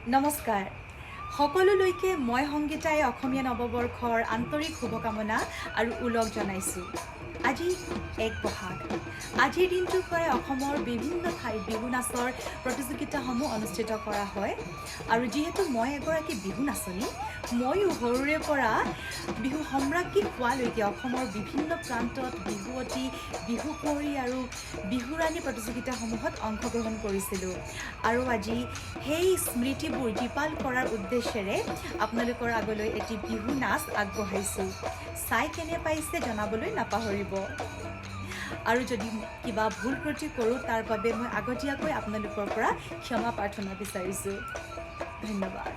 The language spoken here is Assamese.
নমস্কাৰ সকলোলৈকে মই সংগীতাই অসমীয়া নৱবৰ্ষৰ আন্তৰিক শুভকামনা আৰু উলগ জনাইছোঁ। আজি 1 বহাগ। আজিৰ দিনটোৰ পৰাই অসমৰ বিভিন্ন ঠাইত বিহু নাচৰ প্ৰতিযোগিতাসমূহ অনুষ্ঠিত কৰা হয় আৰু যিহেতু মই এগৰাকী বিহু নাচনী, ময়ো সৰুৰে পৰা বিহু সম্ৰাজ্ঞী হোৱালৈকে অসমৰ বিভিন্ন প্ৰান্তত বিহুৱতী, বিহু কুঁৱৰী আৰু বিহুৰাণী প্ৰতিযোগিতাসমূহত অংশগ্ৰহণ কৰিছিলোঁ আৰু আজি সেই স্মৃতিবোৰ জীপাল কৰাৰ উদ্দেশ্যেৰে আপোনালোকৰ আগলৈ এটি বিহু নাচ আগবঢ়াইছোঁ। চাই কেনে পাইছে জনাবলৈ নাপাহৰিব। আৰু যদি কিবা ভুল ত্ৰুটি কৰোঁ তাৰ বাবে মই আগতীয়াকৈ আপোনালোকৰ পৰা ক্ষমা প্ৰাৰ্থনা বিচাৰিছোঁ। ধন্যবাদ।